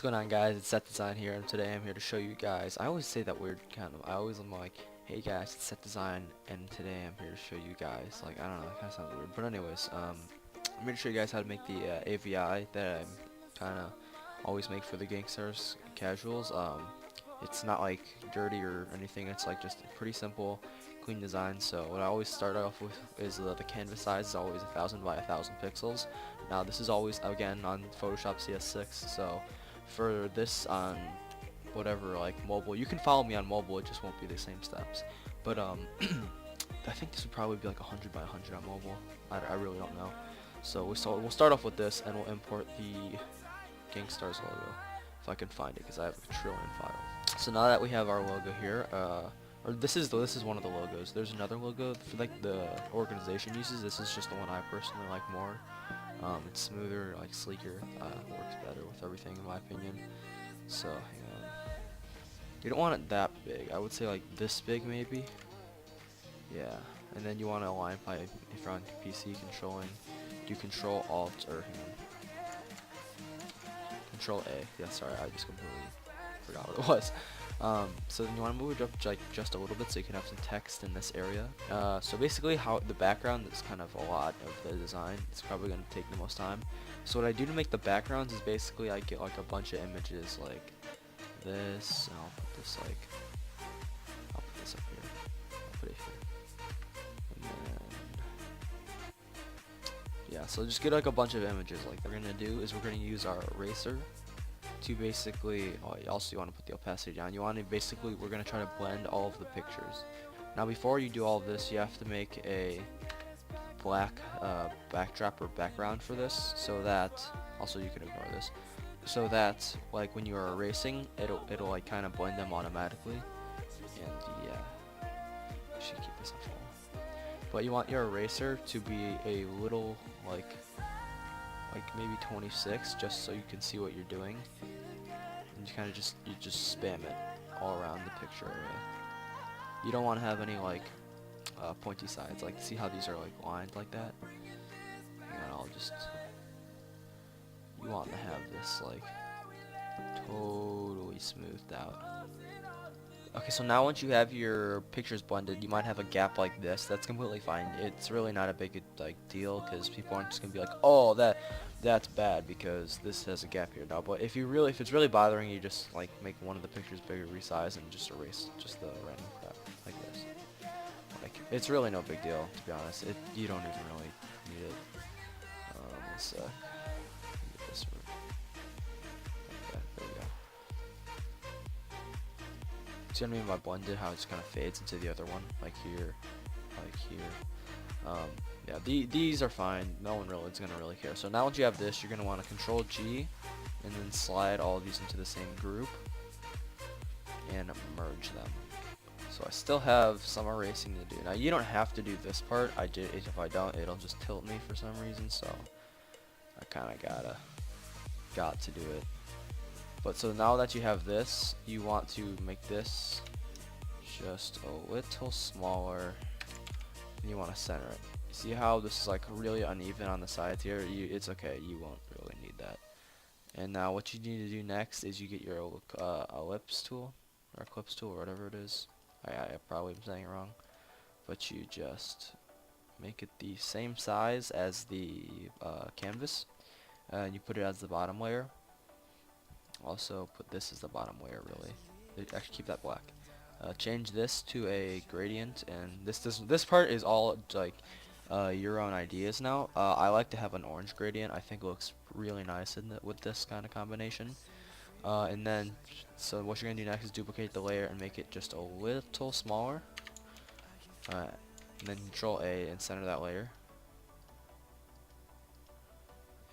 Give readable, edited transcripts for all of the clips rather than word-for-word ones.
going on, guys? It's Set Design here, and today I'm here to show you guys. I always say that weird kind of. I always am like, "Hey guys, it's Set Design," and today I'm here to show you guys. Like, I don't know, it kind of sounds weird, but anyways, I'm here to show you guys how to make the AVI that I kind of always make for the Gangstars casuals. It's not like dirty or anything. It's like just a pretty simple, clean design. So what I always start off with is the canvas size is always 1,000 by 1,000 pixels. Now this is always again on Photoshop CS6. So for this on whatever like mobile, you can follow me on mobile. It just won't be the same steps. But I think this would probably be like 100 by 100 on mobile. I really don't know. So we'll start off with this, and we'll import the Gangstar's logo if I can find it, because I have a trillion files. So now that we have our logo here, or this is one of the logos. There's another logo for like the organization uses. This is just the one I personally like more. It's smoother, like sleeker, works better with everything in my opinion. So hang on. You don't want it that big. I would say like this big maybe. Yeah, and then you want to align by if you're on PC controlling. Do Control Alt or hang on. Control A. Yeah, sorry, I just completely forgot what it was. So then you want to move it up like just a little bit so you can have some text in this area. So basically how the background is kind of a lot of the design. It's probably going to take the most time. So what I do to make the backgrounds is basically I get like a bunch of images like this, and I'll put this up here. I'll put it here. And then yeah, so just get like a bunch of images. Like we're gonna do is we're gonna use our eraser to basically. Oh, also you want to put the opacity down. You want to basically we're gonna try to blend all of the pictures. Now before you do all of this, you have to make a black backdrop or background for this, so that also you can ignore this, so that like when you are erasing, it'll like kind of blend them automatically. And yeah, I should keep this on full. But you want your eraser to be a little like maybe 26, just so you can see what you're doing. And you kind of just spam it all around the picture area. You don't want to have any like pointy sides. Like see how these are like lined like that. And I'll just you want to have this like totally smoothed out. Okay, so now once you have your pictures blended, you might have a gap like this. That's completely fine. It's really not a big like deal, because people aren't just gonna be like, oh, that's bad because this has a gap here now. But if it's really bothering you, just like make one of the pictures bigger, resize, and just erase just the random crap like this. Like it's really no big deal, to be honest. You don't even really need it. Let's get this. Okay, there we go. See what I mean by blended, how it just kind of fades into the other one, like here, like here. Yeah, these are fine. No one really is gonna really care. So now once you have this, you're gonna want to Control G, and then slide all of these into the same group, and merge them. So I still have some erasing to do. Now you don't have to do this part. If I don't, it'll just tilt me for some reason. So I kind of got to do it. But so now that you have this, you want to make this just a little smaller, and you want to center it. See how this is like really uneven on the sides here? It's okay, you won't really need that. And now what you need to do next is you get your ellipse tool, or eclipse tool, or whatever it is. I probably am saying it wrong. But you just make it the same size as the canvas, and you put it as the bottom layer. Also put this as the bottom layer, really. Actually keep that black. Change this to a gradient, and this part is all like your own ideas now. I like to have an orange gradient. I think it looks really nice with this kind of combination. And then, so what you're gonna do next is duplicate the layer and make it just a little smaller. And then Control A and center that layer.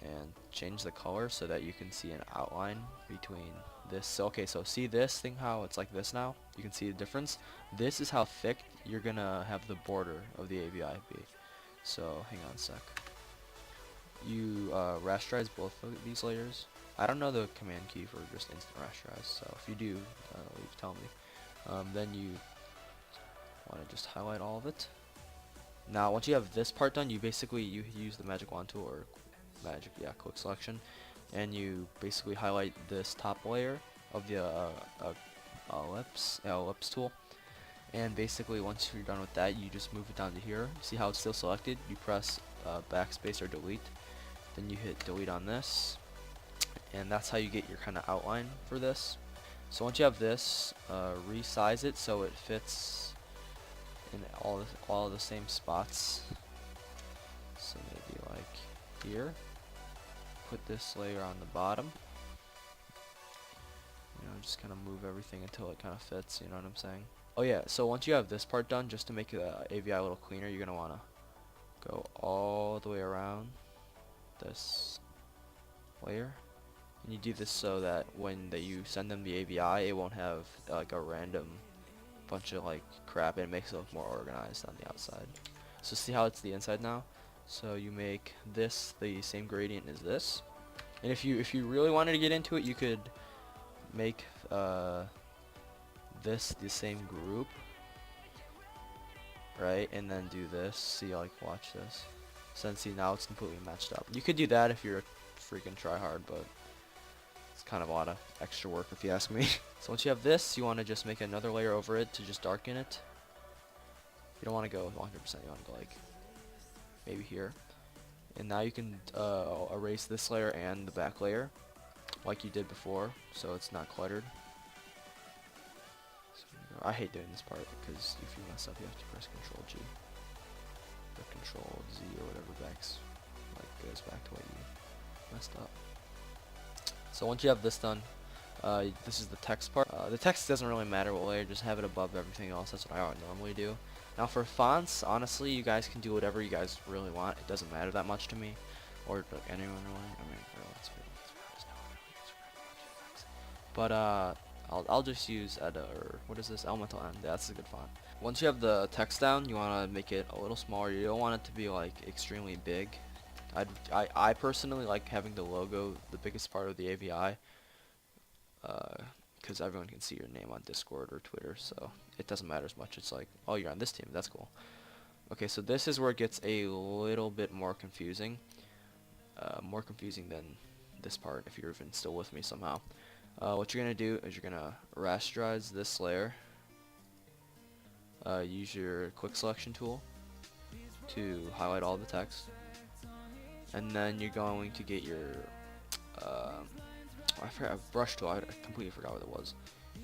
And change the color so that you can see an outline between this. So okay, so see this thing, how it's like this now? You can see the difference. This is how thick you're gonna have the border of the AVI be. So hang on a sec. You rasterize both of these layers. I don't know the command key for just instant rasterize, so if you do, tell me. Then you want to just highlight all of it. Now once you have this part done, you basically use the magic wand tool, or quick selection, and you basically highlight this top layer of the ellipse tool. And basically once you're done with that, you just move it down to here. See how it's still selected? You press backspace or delete, then you hit delete on this, and that's how you get your kind of outline for this. So once you have this, resize it so it fits in all the same spots. So maybe like here. Put this layer on the bottom. You know, just kind of move everything until it kind of fits. You know what I'm saying? Oh yeah. So once you have this part done, just to make the AVI a little cleaner, you're gonna wanna go all the way around this layer. And you do this so that when you send them the AVI, it won't have like a random bunch of like crap, and it makes it look more organized on the outside. So see how it's the inside now? So you make this the same gradient as this. And if you really wanted to get into it, you could make this the same group, right? And then do this. See, like, watch this. So then see, now it's completely matched up. You could do that if you're a freaking tryhard, but it's kind of a lot of extra work if you ask me. So once you have this, you want to just make another layer over it to just darken it. You don't want to go 100%. You want to go like maybe here. And now you can erase this layer and the back layer like you did before, so it's not cluttered. So I hate doing this part because if you mess up, you have to press Control G or Control Z or whatever goes back to what you messed up. So once you have this done, this is the text part. The text doesn't really matter what layer, just have it above everything else. That's what I normally do. Now for fonts, honestly, you guys can do whatever you guys really want. It doesn't matter that much to me, or like anyone really. I mean, but I'll just use what is this? Elemental N. That's a good font. Once you have the text down, you want to make it a little smaller. You don't want it to be like extremely big. I personally like having the logo the biggest part of the AVI, because everyone can see your name on Discord or Twitter, so it doesn't matter as much. It's like, oh, you're on this team, that's cool. Okay, so this is where it gets a little bit more confusing. More confusing than this part, if you're even still with me somehow. What you're going to do is you're going to rasterize this layer. Use your quick selection tool to highlight all the text. And then you're going to get your I forgot, brush tool. I completely forgot what it was.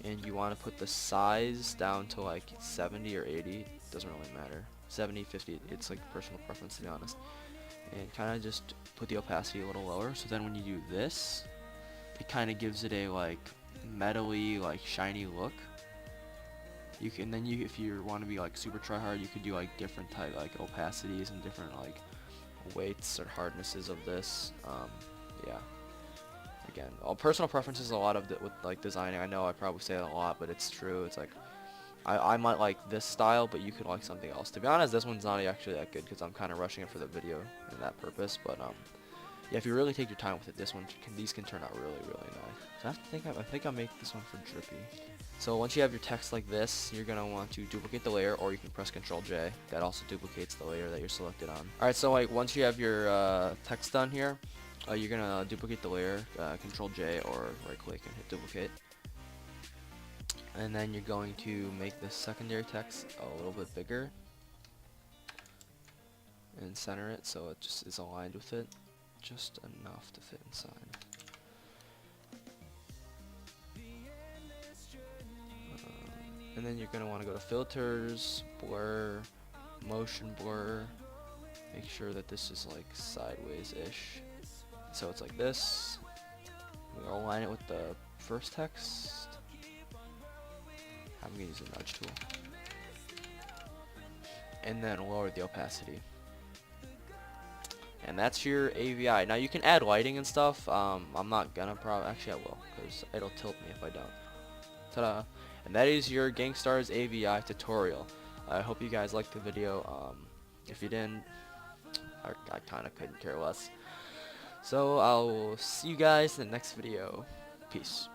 And you want to put the size down to like 70 or 80. Doesn't really matter. 70, 50. It's like personal preference, to be honest. And kind of just put the opacity a little lower. So then when you do this, it kind of gives it a like metally, like shiny look. You can then if you want to be like super try hard, you could do like different type like opacities and different like weights or hardnesses of this. Yeah. Again, all personal preferences. A lot of with like designing. I know I probably say that a lot, but it's true. It's like I might like this style, but you could like something else. To be honest, this one's not actually that good because I'm kind of rushing it for the video and that purpose. But yeah, if you really take your time with it, these can turn out really, really nice. So I think I'll make this one for Drippy. So once you have your text like this, you're gonna want to duplicate the layer, or you can press Control J. That also duplicates the layer that you're selected on. All right, so like once you have your text done here, you're gonna duplicate the layer, Control J, or right click and hit duplicate. And then you're going to make the secondary text a little bit bigger and center it so it just is aligned with it, just enough to fit inside. And then you're going to want to go to filters, blur, motion blur. Make sure that this is like sideways-ish. So it's like this. We'll align it with the first text. I'm going to use the nudge tool. And then lower the opacity. And that's your AVI. Now you can add lighting and stuff. I'm not gonna actually I will, because it'll tilt me if I don't. Ta-da! And that is your Gangstar's AVI tutorial. I hope you guys liked the video. If you didn't, I kind of couldn't care less. So I'll see you guys in the next video. Peace.